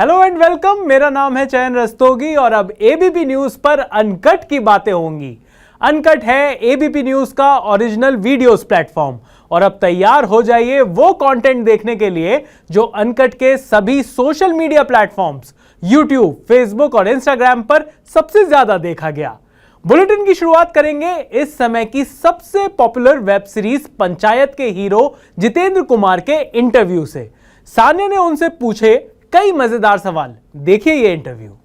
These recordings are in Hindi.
हेलो एंड वेलकम, मेरा नाम है चयन रस्तोगी और अब एबीपी न्यूज पर अनकट की बातें होंगी। अनकट है एबीपी न्यूज का ओरिजिनल वीडियोस प्लेटफॉर्म और अब तैयार हो जाइए वो कंटेंट देखने के लिए जो अनकट के सभी social media platforms YouTube, Facebook और इंस्टाग्राम पर सबसे ज्यादा देखा गया। बुलेटिन की शुरुआत करेंगे इस समय की सबसे पॉपुलर वेब सीरीज पंचायत के हीरो जितेंद्र कुमार के इंटरव्यू से। सान्या ने उनसे पूछे कई मजेदार सवाल, देखिए ये इंटरव्यू।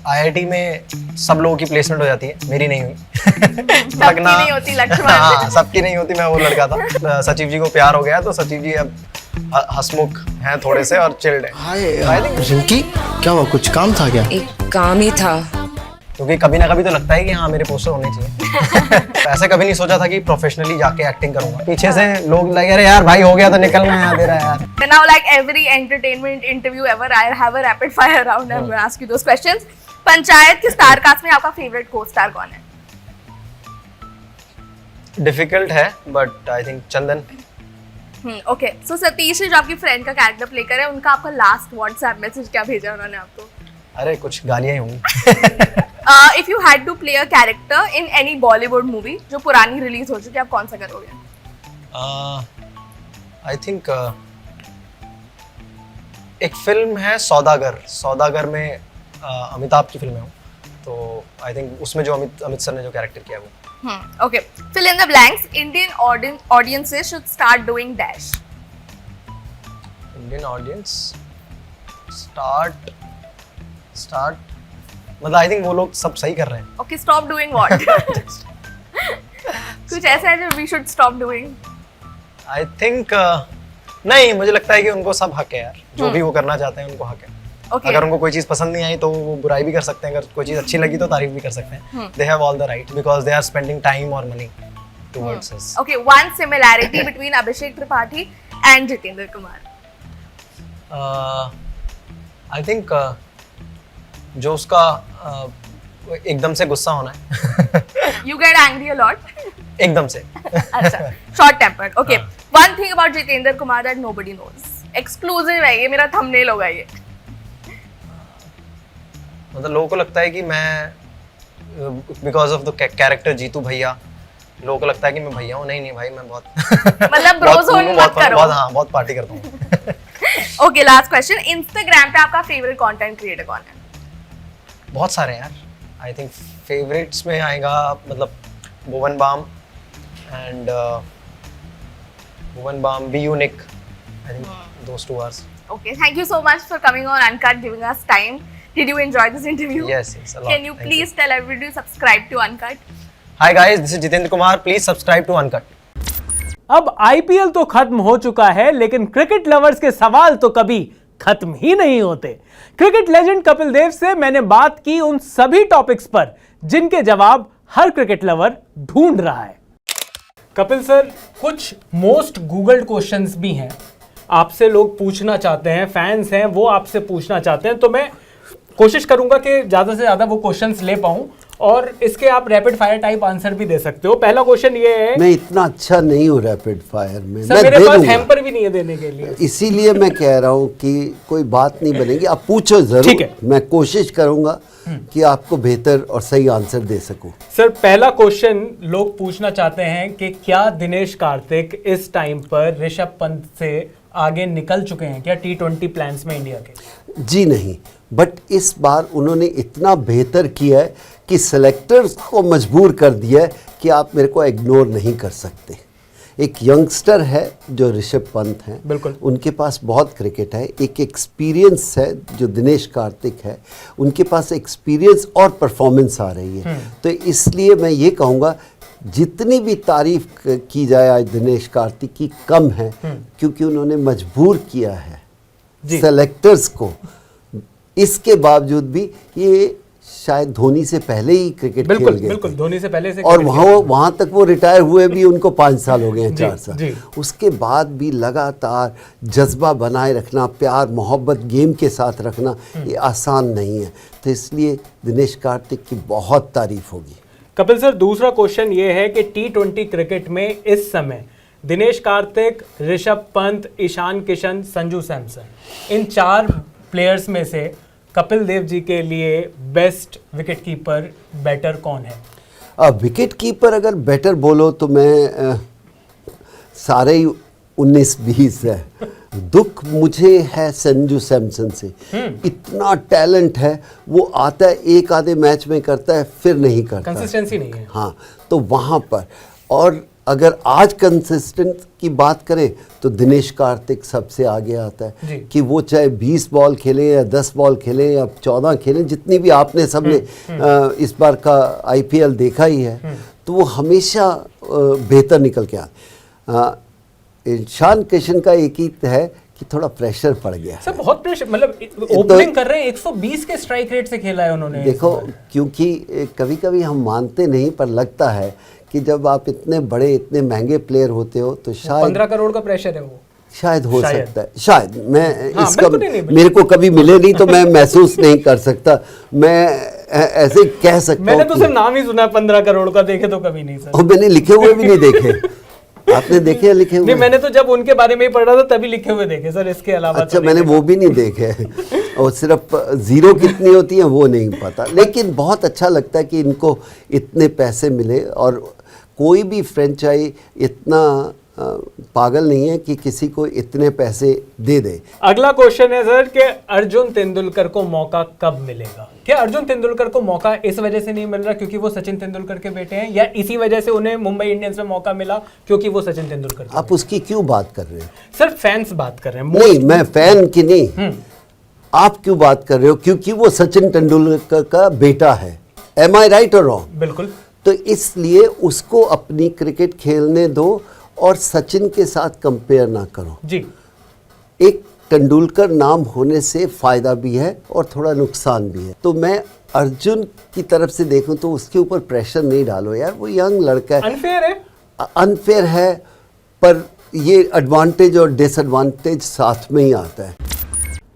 आईआईटी में सब लोगों की प्लेसमेंट हो जाती है, मेरी नहीं हुई। सबकी नहीं होती लक्ष्मण। हाँ, सबकी नहीं होती। मैं वो लड़का था, सचिव जी को प्यार हो गया तो सचिव जी अब हंसमुख हैं थोड़े से और चिल्ड हैं। हाय रिंकी, क्या हुआ? कुछ काम था क्या? एक काम ही था। क्योंकि कभी ना कभी तो लगता है कि हाँ मेरे पोस्टर होने चाहिए। ऐसे कभी नहीं सोचा था कि प्रोफेशनली जाके एक्टिंग करूंगा। पीछे से लोग लगे अरे यार भाई हो गया तो निकलना है दे रहा है यार। Now like every entertainment interview ever, I have a rapid fire round. I'm going to ask you those questions. Panchayat के स्टार कास्ट में आपका फेवरेट को स्टार कौन है? डिफिकल्ट है but I think Chandan. Okay, so Satish जो आपकी फ्रेंड का कैरेक्टर प्ले कर रहे हैं, उनका आपका लास्ट व्हाट्सएप मैसेज क्या भेजा उन्होंने आपको? अरे कुछ गालियां ही होंगी। If you had to play a character in any Bollywood movie जो पुरानी रिलीज हो चुकी है, आप कौन सा करोगे? आई थिंक एक फिल्म है सौदागर। सौदागर में अमिताभ की फिल्म है वो, तो आई थिंक उसमें जो अमित सर ने जो कैरेक्टर किया वो। Okay, fill in the blanks. Indian audiences should start doing dash. Indian audience start मतलब आई थिंक वो लोग सब सही कर रहे हैं। Okay, stop doing what? कुछ ऐसा है जो we should stop doing? I think नहीं, मुझे लगता है कि उनको सब हक है यार, जो भी वो करना चाहते हैं उनको हक है। Okay. अगर उनको कोई चीज पसंद नहीं आई तो वो बुराई भी कर सकते हैं, अगर कोई चीज अच्छी लगी तो तारीफ भी कर सकते हैं। They have all the right because they are spending time और money towards us. Okay, one similarity between Abhishek Tripathi and Jitendra Kumar. I think जो उसका एकदम से गुस्सा होना है। You get angry a lot. एकदम से। अच्छा, short tempered. Okay, one thing about Jitendra Kumar that nobody knows. Exclusive है ये, मेरा thumbnail होगा ये। मतलब लोगों को लगता है कि मैं because of the character Jeetu Bhaiya, लोगों को लगता है कि मैं भैया हूँ। नहीं भाई, मैं बहुत मतलब ब्रोजोन मत करो। बहुत पार्टी करता हूँ। Okay, last question. इंस्टाग्राम पे आपका फेवरेट कंटेंट क्रिएटर कौन है? बहुत सारे हैं यार। आई थिंक फेवरेट्स में आएगा मतलब Bhuvan Bam and Bhuvan Bam, be unique. I think those two hours. Okay, thank you so much for coming on Uncut, giving us time. Did you enjoy this interview? Yes, a lot. Can you please tell everybody to subscribe to Uncut? Hi guys, this is Jitendra Kumar. Please subscribe to Uncut. अब आईपीएल तो खत्म हो चुका है, लेकिन क्रिकेट लवर्स के सवाल तो कभी खत्म ही नहीं होते। क्रिकेट लेजेंड कपिल देव से मैंने बात की उन सभी टॉपिक्स पर जिनके जवाब हर क्रिकेट लवर ढूंढ रहा है। कपिल सर, कुछ मोस्ट गूगल्ड क्वेश्चंस भी हैं, आपसे लोग पूछना चाहते हैं, फैंस हैं वो आपसे पूछना चाहते हैं, तो मैं कोशिश करूंगा कि ज़्यादा से ज़्यादा वो क्वेश्चंस ले पाऊं और इसके आप रैपिड फायर टाइप आंसर भी दे सकते हो। पहला क्वेश्चन ये है, मैं इतना अच्छा नहीं हूँ रैपिड फायर में। सर मैं मेरे दे पास दूंगा, हैम्पर भी नहीं है देने के लिए, इसीलिए मैं कह रहा हूँ कि कोई बात नहीं बनेगी। आप पूछो जरूर, ठीक है। मैं कोशिश करूंगा कि आपको बेहतर और सही आंसर दे सकूं। सर पहला क्वेश्चन लोग पूछना चाहते हैं कि क्या दिनेश कार्तिक इस टाइम पर ऋषभ पंत से आगे निकल चुके हैं क्या T20 प्लान्स में इंडिया के? जी नहीं, बट इस बार उन्होंने इतना बेहतर किया है कि सेलेक्टर्स को मजबूर कर दिया है कि आप मेरे को इग्नोर नहीं कर सकते। एक यंगस्टर है जो ऋषभ पंत हैं, बिल्कुल उनके पास बहुत क्रिकेट है। एक एक्सपीरियंस है जो दिनेश कार्तिक है, उनके पास एक्सपीरियंस और परफॉर्मेंस आ रही है। तो इसलिए मैं ये कहूँगा जितनी भी तारीफ की जाए आज दिनेश कार्तिक की कम है, क्योंकि उन्होंने मजबूर किया है सेलेक्टर्स को। इसके बावजूद भी ये शायद धोनी से पहले ही क्रिकेट खेल गए, बिल्कुल धोनी से पहले से, और वहाँ तक वो रिटायर हुए भी उनको 5 साल हो गए हैं, 4 साल। उसके बाद भी लगातार जज्बा बनाए रखना, प्यार मोहब्बत गेम के साथ रखना, ये आसान नहीं है। तो इसलिए दिनेश कार्तिक की बहुत तारीफ होगी। कपिल सर, दूसरा क्वेश्चन ये है कि T20 क्रिकेट में इस समय दिनेश कार्तिक, ऋषभ पंत, ईशान किशन, संजू सैमसन, इन 4 प्लेयर्स में से कपिल देव जी के लिए बेस्ट विकेट कीपर बैटर कौन है? विकेट कीपर अगर बेटर बोलो तो मैं सारे ही 19-20 है। दुख मुझे है संजू सैमसन से। इतना टैलेंट है, वो आता है एक आधे मैच में करता है फिर नहीं करता, कंसिस्टेंसी नहीं है। हाँ, तो वहाँ पर। और अगर आज कंसिस्टेंट की बात करें तो दिनेश कार्तिक सबसे आगे आता है कि वो चाहे 20 बॉल खेले या 10 बॉल खेले या 14 खेले, जितनी भी आपने सबने इस बार का IPL देखा ही है, तो वो हमेशा बेहतर निकल के आते। ईशान किशन का एक ही है कि थोड़ा प्रेशर पड़ गया सर, बहुत प्रेशर, मतलब ओपनिंग कर रहे हैं, 120 के स्ट्राइक रेट से खेला है उन्होंने। देखो, क्योंकि कभी कभी हम मानते नहीं, पर लगता है कि जब आप इतने बड़े इतने महंगे प्लेयर होते हो तो शायद 15 करोड़ का प्रेशर है वो, शायद हो सकता है। शायद मैं इसका मेरे को कभी मिले नहीं तो मैं महसूस नहीं कर सकता, मैं ऐसे कह सकता हूँ। मैंने तो सिर्फ नाम ही सुना 15 करोड़ का, देखे तो कभी नहीं सर। और मैंने लिखे हुए भी नहीं देखे। आपने देखे हैं लिखे हुए? नहीं, मैंने तो जब उनके बारे में ही पढ़ रहा था तभी लिखे हुए देखे सर, इसके अलावा अच्छा, तो मैंने वो भी नहीं देखे। और सिर्फ जीरो कितनी होती है वो नहीं पता, लेकिन बहुत अच्छा लगता है कि इनको इतने पैसे मिले। और कोई भी फ्रेंचाइज इतना पागल नहीं है कि किसी को इतने पैसे दे दे। अगला क्वेश्चन है सर कि अर्जुन तेंदुलकर को मौका कब मिलेगा? क्या अर्जुन तेंदुलकर को मौका इस वजह से नहीं मिल रहा क्योंकि वो सचिन तेंदुलकर के बेटे हैं, या इसी वजह से उन्हें मुंबई इंडियंस में मौका मिला क्योंकि वो सचिन तेंदुलकर के? आप उसकी क्यों बात कर रहे हैं? सर फैंस बात कर रहे हैं। नहीं, मैं फैन की नहीं, आप क्यों बात कर रहे हो? क्योंकि वो सचिन तेंदुलकर का बेटा है। एम आई राइट और रॉन्ग? बिल्कुल। तो इसलिए उसको अपनी क्रिकेट खेलने दो और सचिन के साथ कंपेयर ना करो जी। एक तेंदुलकर नाम होने से फायदा भी है और थोड़ा नुकसान भी है। तो मैं अर्जुन की तरफ से देखूं तो उसके ऊपर प्रेशर नहीं डालो यार, वो यंग लड़का है। अनफेयर है, अनफेयर है, पर ये एडवांटेज और डिसएडवांटेज साथ में ही आता है।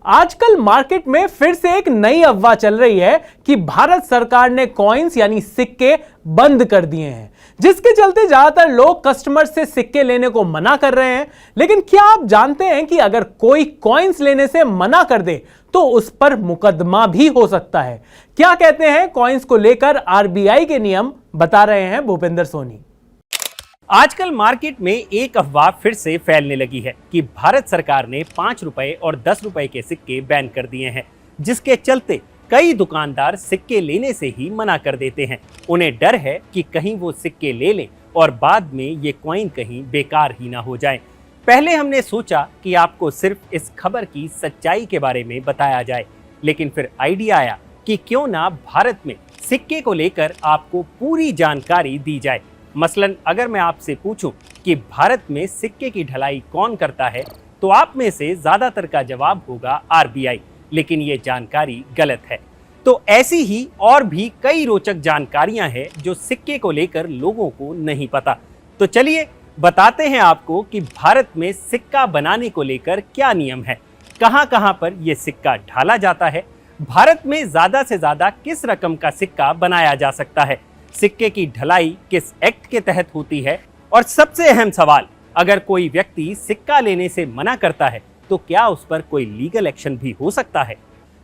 आजकल मार्केट में फिर से एक नई अफवाह चल रही है कि भारत सरकार ने कॉइन्स यानी सिक्के बंद कर दिए हैं, जिसके चलते ज्यादातर लोग कस्टमर से सिक्के लेने को मना कर रहे हैं। लेकिन क्या आप जानते हैं कि अगर कोई कॉइन्स लेने से मना कर दे तो उस पर मुकदमा भी हो सकता है? क्या कहते हैं कॉइन्स को लेकर RBI के नियम, बता रहे हैं भूपेंद्र सोनी। आजकल मार्केट में एक अफवाह फिर से फैलने लगी है कि भारत सरकार ने 5 रुपए और 10 रुपए के सिक्के बैन कर दिए हैं, जिसके चलते कई दुकानदार सिक्के लेने से ही मना कर देते हैं। उन्हें डर है कि कहीं वो सिक्के ले लें और बाद में ये कॉइन कहीं बेकार ही ना हो जाए। पहले हमने सोचा कि आपको सिर्फ इस खबर की सच्चाई के बारे में बताया जाए, लेकिन फिर आइडिया आया कि क्यों ना भारत में सिक्के को लेकर आपको पूरी जानकारी दी जाए। मसलन अगर मैं आपसे पूछूं कि भारत में सिक्के की ढलाई कौन करता है, तो आप में से ज्यादातर का जवाब होगा RBI, लेकिन ये जानकारी गलत है। तो ऐसी ही और भी कई रोचक जानकारियां हैं जो सिक्के को लेकर लोगों को नहीं पता। तो चलिए बताते हैं आपको कि भारत में सिक्का बनाने को लेकर क्या नियम है, कहां-कहां पर यह सिक्का ढाला जाता है, भारत में ज्यादा से ज्यादा किस रकम का सिक्का बनाया जा सकता है, सिक्के की ढलाई किस एक्ट के तहत होती है, और सबसे अहम सवाल, अगर कोई व्यक्ति सिक्का लेने से मना करता है तो क्या उस पर कोई लीगल एक्शन भी हो सकता है।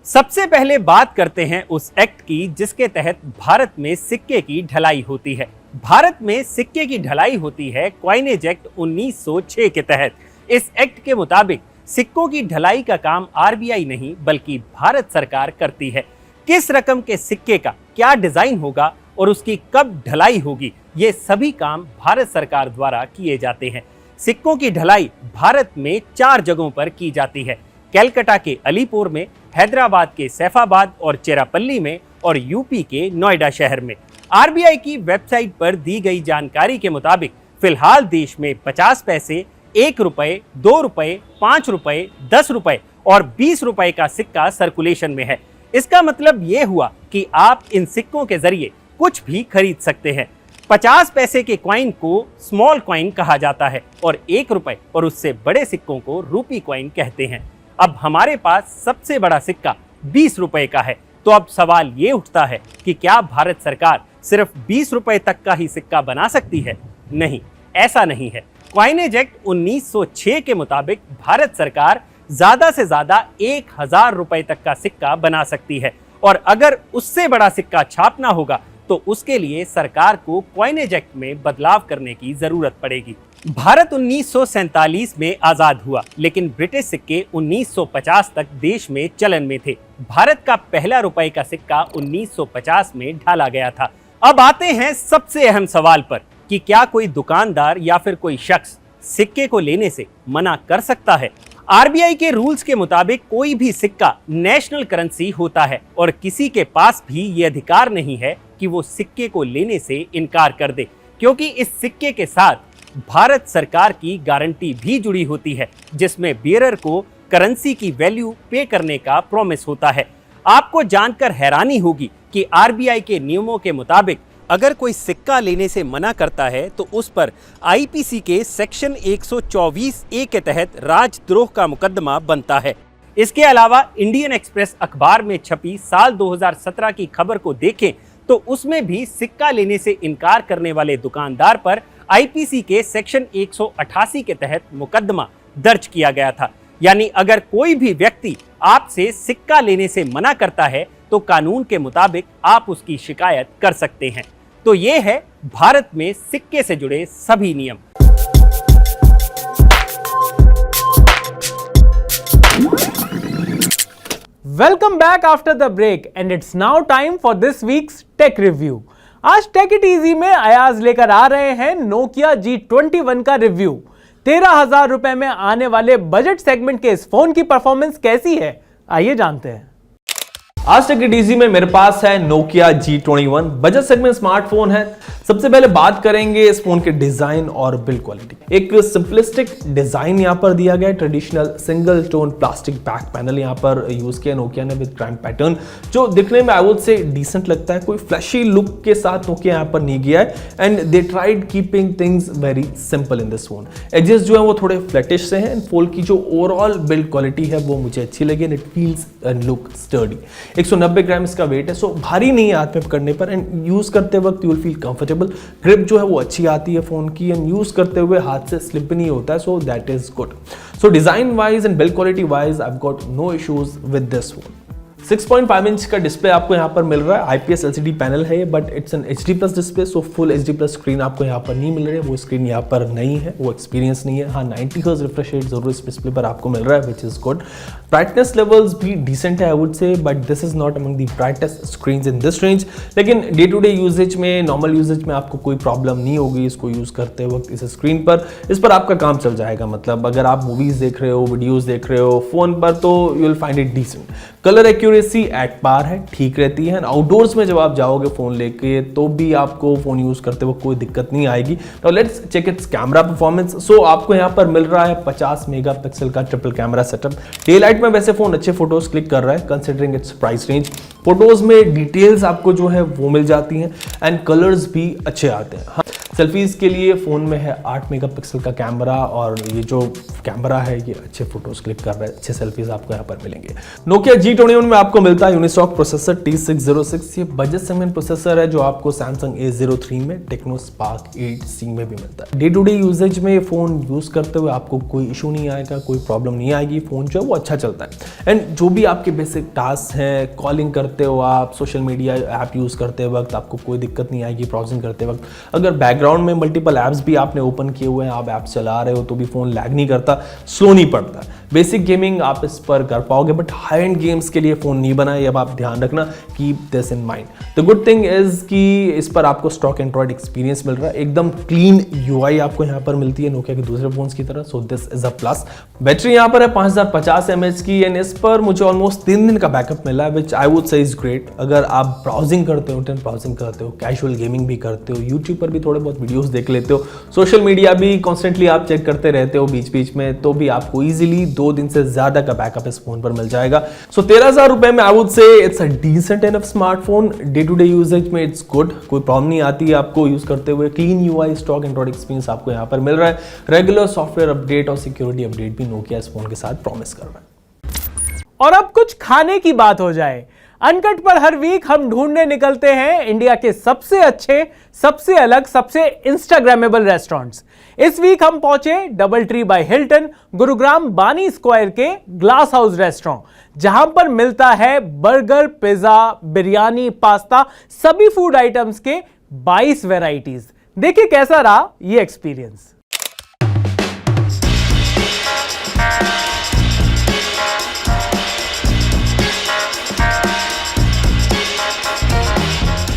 सबसे पहले बात करते हैं उस एक्ट की जिसके तहत भारत में सिक्के की ढलाई होती है। भारत में सिक्के की ढलाई होती है कॉइनेज एक्ट 1906 के तहत। इस एक्ट के मुताबिक सिक्कों की ढलाई का काम RBI नहीं बल्कि भारत सरकार करती है। किस रकम के सिक्के का क्या डिजाइन होगा और उसकी कब ढलाई होगी, ये सभी काम भारत सरकार द्वारा किए जाते हैं। सिक्कों की ढलाई भारत में 4 जगहों पर की जाती है, कलकत्ता के अलीपुर में, हैदराबाद के सैफाबाद और चेरापल्ली में, और यूपी के नोएडा शहर में। RBI की वेबसाइट पर दी गई जानकारी के मुताबिक फिलहाल देश में 50 पैसे, 1 रुपए, 2 रुपए, 5 रुपए, 10 रुपए और 20 रुपए का सिक्का सर्कुलेशन में है। इसका मतलब ये हुआ कि आप इन सिक्कों के जरिए कुछ भी खरीद सकते हैं। 50 पैसे के कॉइन को स्मॉल कॉइन कहा जाता है और 1 रुपए और उससे बड़े सिक्कों को रूपी कॉइन कहते हैं। अब हमारे पास सबसे बड़ा सिक्का 20 रुपए का है, तो अब सवाल ये उठता है कि क्या भारत सरकार सिर्फ 20 रुपए तक का ही सिक्का बना सकती है? नहीं, ऐसा नहीं है। कॉइनेज एक्ट 1906 के मुताबिक भारत सरकार ज्यादा से ज्यादा 1000 रुपए तक का सिक्का बना सकती है, और अगर उससे बड़ा सिक्का छापना होगा तो उसके लिए सरकार को कॉइनेज एक्ट में बदलाव करने की जरूरत पड़ेगी। भारत 1947 में आजाद हुआ, लेकिन ब्रिटिश सिक्के 1950 तक देश में चलन में थे। भारत का पहला रुपए का सिक्का 1950 में ढाला गया था। अब आते हैं सबसे अहम सवाल पर कि क्या कोई दुकानदार या फिर कोई शख्स सिक्के को लेने से मना कर सकता है? आरबीआई के रूल्स के मुताबिक कोई भी सिक्का नेशनल करेंसी होता है और किसी के पास भी ये अधिकार नहीं है कि वो सिक्के को लेने से इनकार कर दे, क्योंकि इस सिक्के के साथ भारत सरकार की गारंटी भी जुड़ी होती है, जिसमें बियरर को करेंसी की वैल्यू पे करने का प्रॉमिस होता है। आपको जानकर हैरानी होगी कि आरबीआई के नियमों के मुताबिक अगर कोई सिक्का लेने से मना करता है तो उस पर आईपीसी के सेक्शन 124A के तहत राजद्रोह का मुकदमा बनता है। इसके अलावा इंडियन एक्सप्रेस अखबार में छपी साल 2017 की खबर को देखें तो उसमें भी सिक्का लेने से इनकार करने वाले दुकानदार पर आईपीसी के सेक्शन 188 के तहत मुकदमा दर्ज किया गया था। यानी अगर कोई भी व्यक्ति आपसे सिक्का लेने से मना करता है तो कानून के मुताबिक आप उसकी शिकायत कर सकते हैं। तो ये है भारत में सिक्के से जुड़े सभी नियम। Welcome back after the break and it's now time for this week's tech review. आज टेक इट इजी में अयाज लेकर आ रहे हैं नोकिया G21 का रिव्यू। 13,000 रुपए में आने वाले बजट सेगमेंट के इस फोन की परफॉर्मेंस कैसी है, आइए जानते हैं। आज टेक इट इजी में मेरे पास है Nokia G21 budget segment smartphone है। सबसे पहले बात करेंगे इस फोन के डिजाइन और बिल्ड क्वालिटी। एक सिंपलिस्टिक डिजाइन यहां पर दिया गया है, traditional single tone plastic back panel यहां पर यूज किया नोकिया ने विद क्राइम पैटर्न, जो दिखने में आई वुड से डिसेंट लगता है। कोई फ्लैशी लुक के साथ नोकिया यहां पर नहीं गया है and they tried keeping things very simple in this phone. Edges जो है वो थोड़े फ्लैटिश से हैं एंड फोन की जो ओवरऑल बिल्ड क्वालिटी है वो मुझे अच्छी लगी and it feels and look sturdy. 190 ग्राम इसका वेट है, सो भारी नहीं है हाथ में पकड़ने पर एंड यूज करते वक्त you will feel comfortable. Grip जो है वो अच्छी आती है फोन की एंड यूज करते हुए हाथ से स्लिप नहीं होता है, so that is good. So design wise and build quality wise I have got no issues with this phone. 6.5 inch का डिस्प्ले आपको यहाँ पर मिल रहा है। आईपीएस एलसीडी पैनल है but it's an HD+ display, so full HD+ screen आपको यहाँ पर नहीं मिल रही है, वो स्क्रीन यहाँ पर नहीं है, वो एक्सपीरियंस नहीं है। हाँ 90 हर्ट्ज रिफ्रेश रेट जरूर इस डिस्प्ले पर आपको मिल रहा है which is good. Brightness levels भी डिसेंट है आई वुड से, but this is not among the brightest screens in this range. लेकिन डे टू डे यूजेज में, नॉर्मल यूजेज में आपको कोई प्रॉब्लम नहीं होगी इसको यूज करते वक्त। इस स्क्रीन पर इस पर आपका काम चल जाएगा, मतलब अगर आप मूवीज देख रहे हो, वीडियोज देख रहे हो फोन पर तो you will find it decent. Colour accuracy at par है, ठीक रहती है। आउटडोर्स में जब आप जाओगे फोन लेके तो भी आपको फोन यूज करते वक्त कोई दिक्कत नहीं आएगी। तो let's check its camera performance. So आपको यहाँ पर मिल रहा है 50 मेगापिक्सल का triple camera setup. Day light में वैसे फोन अच्छे फोटोज क्लिक कर रहा है considering its price range. Photos में डिटेल्स आपको जो है वो मिल जाती हैं एंड कलर्स भी अच्छे आते हैं। सेल्फीज के लिए फोन में है 8 मेगापिक्सल का कैमरा और ये जो कैमरा है ये अच्छे फोटोज क्लिक कर रहा है, अच्छे सेल्फीज आपको यहाँ पर मिलेंगे। नोकिया G21 में आपको मिलता है यूनिसॉक प्रोसेसर T606। ये बजट सेगमेंट प्रोसेसर है जो आपको सैमसंग A03 में, टेक्नो स्पार्क 8C में भी मिलता है। डे टू डे यूजेज में फोन यूज करते हुए आपको कोई इशू नहीं आएगा, कोई प्रॉब्लम नहीं आएगी, फोन जो है वो अच्छा चलता है। एंड जो भी आपके बेसिक टास्क हैं, कॉलिंग करते हो आप, सोशल मीडिया ऐप यूज करते वक्त आपको कोई दिक्कत नहीं आएगी। ब्राउजिंग करते वक्त अगर बैकग्राउंड में मल्टीपल ऐप्स भी आपने ओपन किए हुए हैं, आप ऐप्स चला रहे हो तो भी फोन लैग नहीं करता, स्लो नहीं पड़ता। बेसिक गेमिंग आप इस पर कर पाओगे बट हाई एंड गेम्स के लिए फोन नहीं बना है, अब आप ध्यान रखना, keep this in mind. The good thing is कि इस पर आपको स्टॉक एंड्रॉइड एक्सपीरियंस मिल रहा है, एकदम क्लीन UI आपको यहाँ पर मिलती है नोकिया के दूसरे फोन्स की तरह, so this is a plus. Battery यहाँ पर है 5050 mAh की एंड इस पर मुझे ऑलमोस्ट 3 दिन का बैकअप मिला है which I would say is great. अगर आप ब्राउजिंग करते हो, ब्राउजिंग करते हो, कैजुअल गेमिंग भी करते हो, यूट्यूब पर भी थोड़े बहुत वीडियोस देख लेते हो, सोशल मीडिया भी कॉन्स्टेंटली आप चेक करते रहते हो बीच बीच में, तो भी आपको इजीली 2 दिन से ज्यादा का बैकअप इस फोन पर मिल जाएगा। सो 13,000 रुपए में I would say it's a decent enough smartphone. Day to day usages में इट्स गुड, कोई प्रॉब्लम नहीं आती है आपको यूज करते हुए। Clean UI, stock Android experience आपको यहाँ पर मिल रहा है। रेगुलर सॉफ्टवेयर अपडेट और सिक्योरिटी अपडेट भी नोकिया इस फोन के साथ प्रॉमिस कर रहा है। और अब कुछ खाने की बात हो जाए। अनकट पर हर वीक हम ढूंढने निकलते हैं इंडिया के सबसे अच्छे, सबसे अलग, सबसे इंस्टाग्रामेबल रेस्टोरेंट्स। इस वीक हम पहुंचे double tree by Hilton, Gurugram बानी स्क्वायर के ग्लास हाउस रेस्टोरेंट, जहां पर मिलता है बर्गर, पिज्जा, बिरयानी, पास्ता, सभी फूड आइटम्स के 22 वैरायटीज। देखिए कैसा रहा ये एक्सपीरियंस।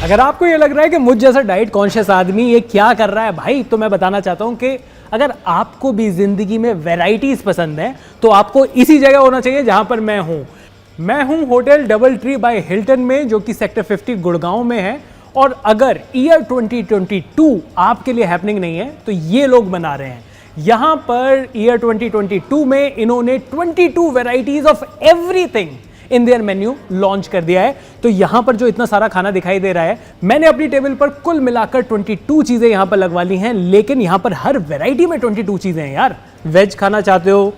अगर आपको ये लग रहा है कि मुझ जैसा डाइट कॉन्शियस आदमी ये क्या कर रहा है भाई, तो मैं बताना चाहता हूं कि अगर आपको भी जिंदगी में वैरायटीज पसंद है तो आपको इसी जगह होना चाहिए जहां पर मैं हूं hotel double tree by Hilton में, जो कि सेक्टर 50 गुड़गांव में है। और अगर ईयर 2022 आपके लिए हैपनिंग नहीं है तो ये लोग बना रहे हैं। यहां पर ईयर 2022 में इन्होंने 22 varieties of everything in their menu launch कर दिया है। तो यहां पर जो इतना सारा खाना दिखाई दे रहा है, मैंने अपनी टेबल पर कुल मिलाकर 22 चीजें यहां पर लगवा ली हैं, लेकिन यहां पर हर वैरायटी में 22 चीजें हैं यार। वेज खाना चाहते हो,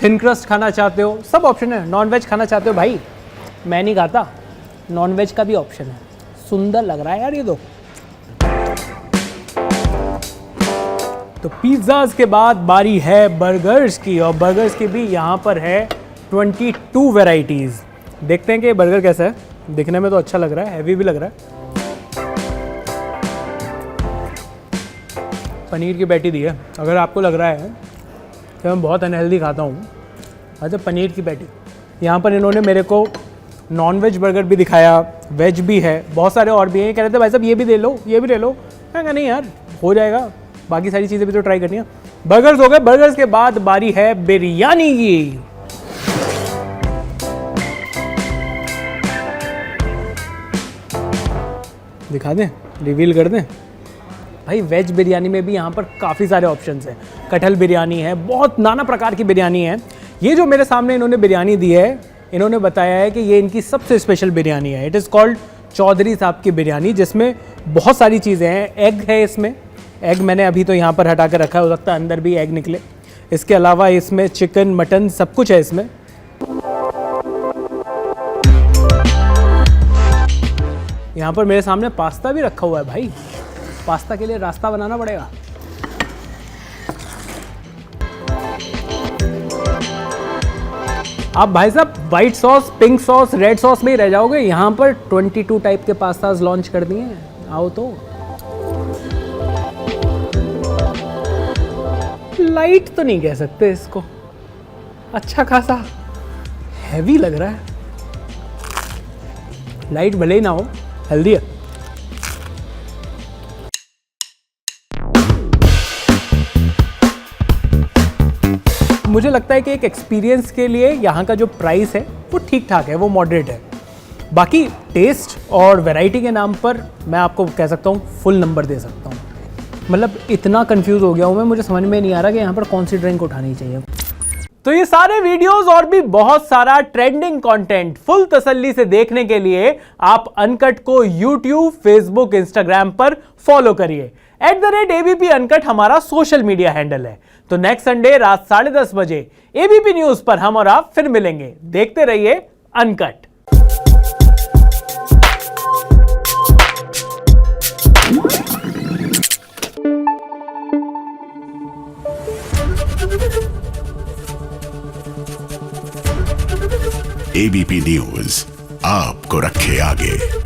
थिन क्रस्ट खाना चाहते हो, सब ऑप्शन है। नॉन वेज खाना चाहते हो भाई, मैं नहीं खाता, नॉन वेज का भी ऑप्शन है। सुंदर लग रहा है यार ये तो पिज्जाज के बाद बारी है बर्गर्स की, और बर्गर्स की भी यहां पर है 22 वैरायटीज। देखते हैं कि बर्गर कैसा है। दिखने में तो अच्छा लग रहा है, हैवी भी लग रहा है। पनीर की पैटी दी है। अगर आपको लग रहा है कि मैं बहुत अनहेल्दी खाता हूँ, अच्छा पनीर की पैटी। यहाँ पर इन्होंने मेरे को नॉन वेज बर्गर भी दिखाया, वेज भी है, बहुत सारे और भी हैं। कह रहे थे भाई साहब ये भी दे लो, ये भी ले लो। मैं कहा नहीं यार, हो जाएगा, बाकी सारी चीज़ें भी तो ट्राई करनी है। बर्गर्स हो गए। बर्गर्स के बाद बारी है बिरयानी की। दिखा दें, रिवील कर दें भाई। वेज बिरयानी में भी यहाँ पर काफ़ी सारे ऑप्शंस हैं। कटहल बिरयानी है, बहुत नाना प्रकार की बिरयानी है। ये जो मेरे सामने इन्होंने बिरयानी दी है, इन्होंने बताया है कि ये इनकी सबसे स्पेशल बिरयानी है। इट इज़ कॉल्ड चौधरी साहब की बिरयानी, जिसमें बहुत सारी चीज़ें हैं। एग है इसमें, एग मैंने अभी तो यहाँ पर हटा कर रखा है, हो सकता है अंदर भी एग निकले। इसके अलावा इसमें चिकन, मटन सब कुछ है इसमें। यहाँ पर मेरे सामने पास्ता भी रखा हुआ है भाई। पास्ता के लिए रास्ता बनाना पड़ेगा। आप भाई साहब white sauce, pink sauce, red sauce में ही रह जाओगे। यहाँ पर 22 टाइप के पास्ताज लॉन्च कर दिए हैं। आओ तो। लाइट तो नहीं कह सकते इसको, अच्छा खासा हैवी लग रहा है। लाइट भले ही ना हो, हेल्दी है। मुझे लगता है कि एक एक्सपीरियंस के लिए यहाँ का जो प्राइस है वो ठीक ठाक है, वो मॉडरेट है। बाकी टेस्ट और वैरायटी के नाम पर मैं आपको कह सकता हूँ फुल नंबर दे सकता हूँ। मतलब इतना कंफ्यूज हो गया हूँ मैं, मुझे समझ में नहीं आ रहा कि यहाँ पर कौन सी ड्रिंक उठानी चाहिए। तो ये सारे वीडियोस और भी बहुत सारा ट्रेंडिंग कंटेंट फुल तसल्ली से देखने के लिए आप अनकट को YouTube, Facebook, Instagram पर फॉलो करिए। @ABP अनकट हमारा सोशल मीडिया हैंडल है। तो नेक्स्ट संडे रात 10:30 बजे ABP न्यूज पर हम और आप फिर मिलेंगे। देखते रहिए अनकट। ABP न्यूज आपको रखे आगे।